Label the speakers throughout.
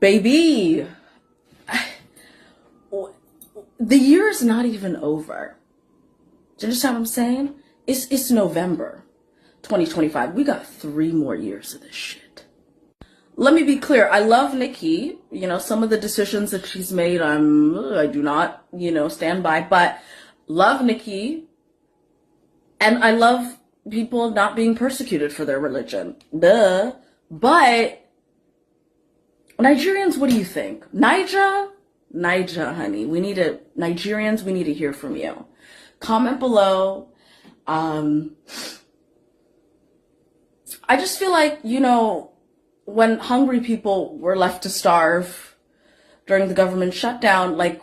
Speaker 1: Baby, the year is not even over. Do you understand what I'm saying? It's November 2025. We got 3 more years of this shit. Let me be clear. I love Nikki. You know, some of the decisions that she's made, I do not, stand by. But love Nikki, and I love people not being persecuted for their religion. Duh. But Nigerians, what do you think? Niger, honey. Nigerians, we need to hear from you. Comment below. I just feel like, when hungry people were left to starve during the government shutdown, like,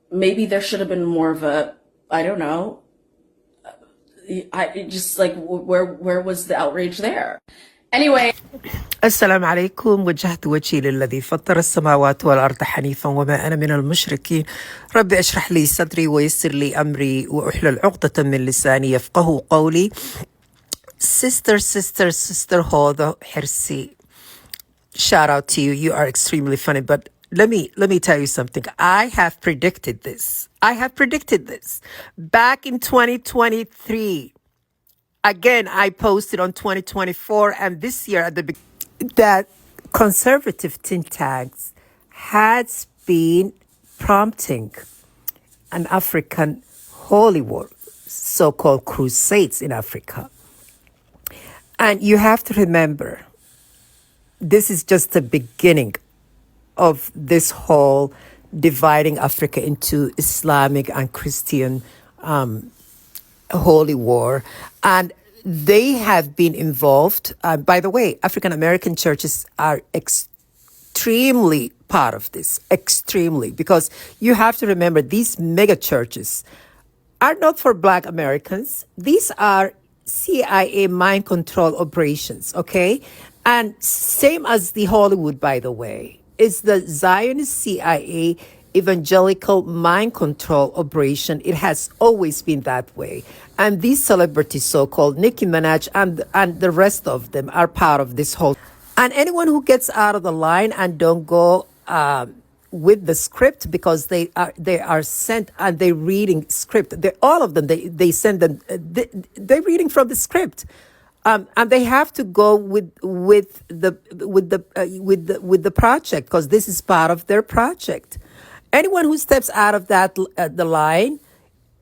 Speaker 1: maybe there should have been more of a, I don't know, where was the outrage there? Anyway.
Speaker 2: السلام عليكم. وجهت وجهي للذي فطر السماوات والأرض حنيفا وما أنا من المشركين. رب اشرح لي صدري ويسر لي أمري وأحلل عقدة من لساني يفقه قولي. Sister Hodo Hersi, shout out to you. You are extremely funny. But let me tell you something. I have predicted this. Back in 2023. Again, I posted on 2024 and this year at the beginning that conservative think tanks has been prompting an African holy war, so-called crusades in Africa. And you have to remember, this is just the beginning of this whole dividing Africa into Islamic and Christian holy war. And they have been involved. By the way, African American churches are extremely part of this, because you have to remember these mega churches are not for Black Americans. These are CIA mind control operations, okay? And same as the Hollywood, by the way, is the Zionist CIA evangelical mind control operation. It has always been that way. And these celebrities, so-called Nicki Minaj and the rest of them, are part of this whole. And anyone who gets out of the line and don't go with the script, because they are sent and they're reading script. All of them, they send them. They're reading from the script. And they have to go with the project, because this is part of their project. Anyone who steps out of that the line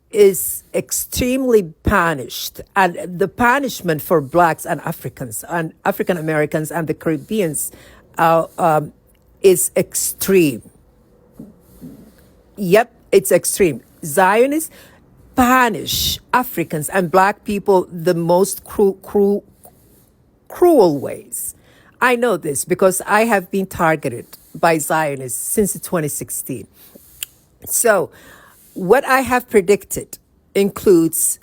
Speaker 2: is extremely punished, and the punishment for Blacks and Africans and African Americans and the Caribbeans is extreme. Yep, it's extreme. Zionists punish Africans and Black people the most cruel ways. I know this because I have been targeted by Zionists since 2016. So what I have predicted includes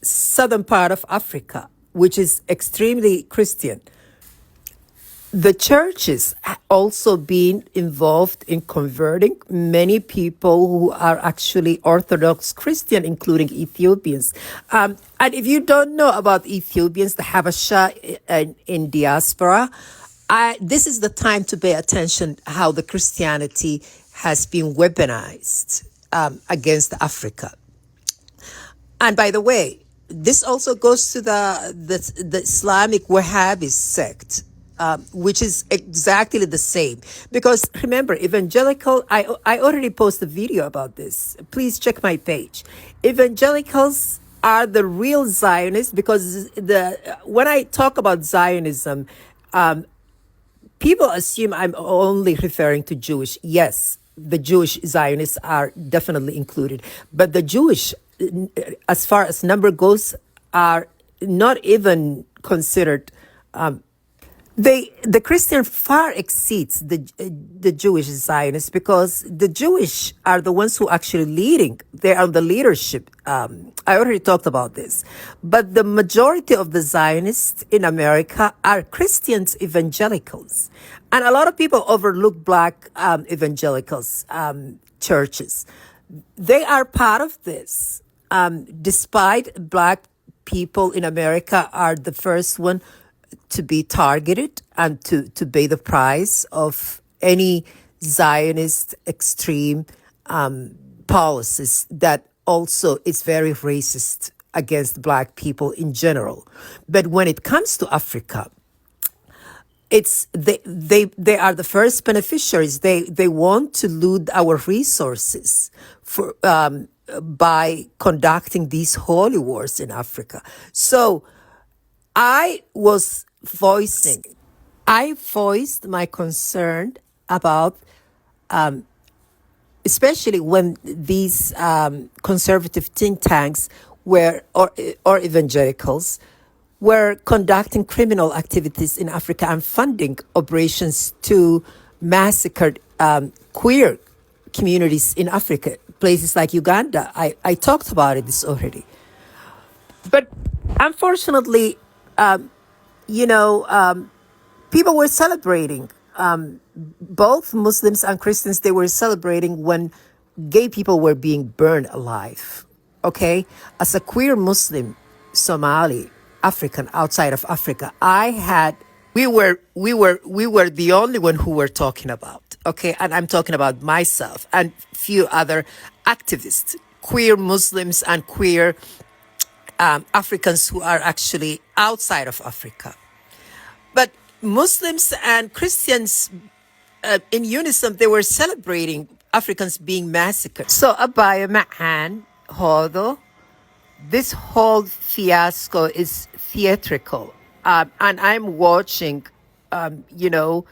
Speaker 2: southern part of Africa, which is extremely Christian. The churches also been involved in converting many people who are actually Orthodox Christian, including Ethiopians. And if you don't know about Ethiopians, the Habasha in diaspora, this is the time to pay attention how the Christianity has been weaponized against Africa. And by the way, this also goes to the Islamic Wahhabi sect, which is exactly the same. Because remember, evangelical, I already posted a video about this. Please check my page. Evangelicals are the real Zionists, because when I talk about Zionism, people assume I'm only referring to Jewish. Yes, the Jewish Zionists are definitely included. But the Jewish, as far as number goes, are not even considered. The Christian far exceeds the Jewish Zionists, because the Jewish are the ones who actually leading. They are the leadership. I already talked about this. But the majority of the Zionists in America are Christians evangelicals. And a lot of people overlook Black evangelicals churches. They are part of this. Despite Black people in America are the first one to be targeted and to pay the price of any Zionist extreme policies that also is very racist against Black people in general. But when it comes to Africa, it's they are the first beneficiaries. They want to loot our resources for by conducting these holy wars in Africa. So I was voicing, I voiced my concern about, especially when these conservative think tanks were, or evangelicals, were conducting criminal activities in Africa and funding operations to massacre queer communities in Africa, places like Uganda. I talked about it this already. But unfortunately, you know, people were celebrating. Both Muslims and Christians, they were celebrating when gay people were being burned alive. Okay, as a queer Muslim, Somali, African, outside of Africa, we were the only one who were talking about. Okay, and I'm talking about myself and few other activists, queer Muslims and queer Africans who are actually outside of Africa. But Muslims and Christians in unison, they were celebrating Africans being massacred. So Abaya Ma'an, Hodo, this whole fiasco is theatrical. And I'm watching, you know,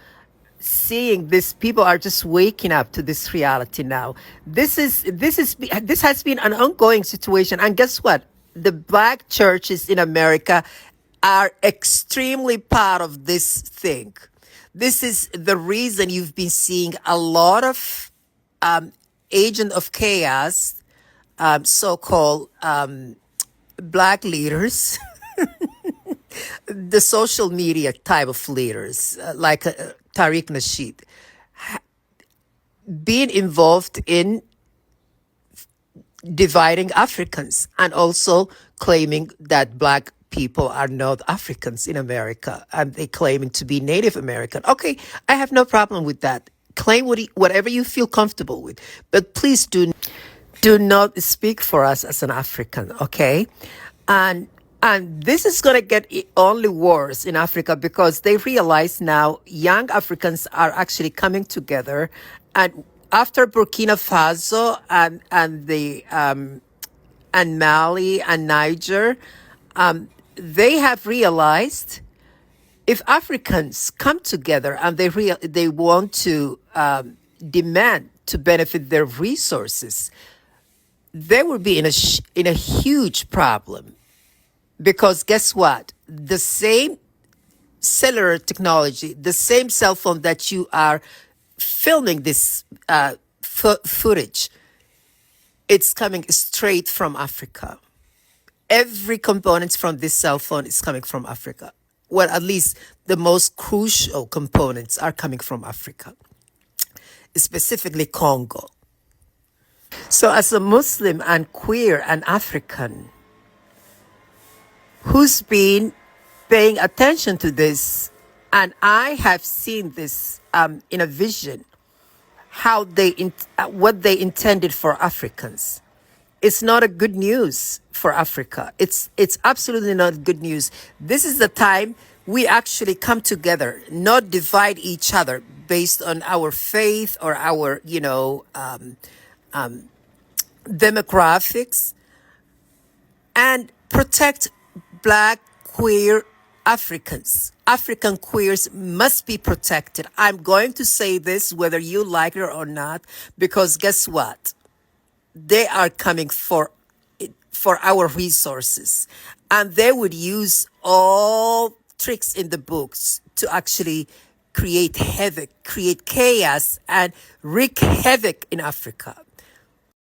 Speaker 2: seeing this, people are just waking up to this reality now. This has been an ongoing situation. And guess what? The Black churches in America are extremely part of this thing. This is the reason you've been seeing a lot of agent of chaos, so-called Black leaders, the social media type of leaders, like Tariq Nasheed, being involved in dividing Africans and also claiming that Black people are not Africans in America and they claiming to be Native American. Okay, I have no problem with that. Claim whatever you feel comfortable with, but please do not speak for us as an African, okay? And this is going to get only worse in Africa because they realize now young Africans are actually coming together, and after Burkina Faso and Mali and Niger, they have realized if Africans come together and they want to demand to benefit their resources, they will be in a huge problem. Because guess what? The same cellular technology, the same cell phone that you are filming this footage, it's coming straight from Africa. Every component from this cell phone is coming from Africa. Well, at least the most crucial components are coming from Africa, specifically Congo. So as a Muslim and queer and African who's been paying attention to this, and I have seen this in a vision, how what they intended for Africans. It's not a good news for Africa. It's absolutely not good news. This is the time we actually come together, not divide each other based on our faith or our, demographics, and protect Black queer Africans. African queers must be protected. I'm going to say this whether you like it or not, because guess what? They are coming for our resources, and they would use all tricks in the books to actually create havoc, create chaos, and wreak havoc in Africa.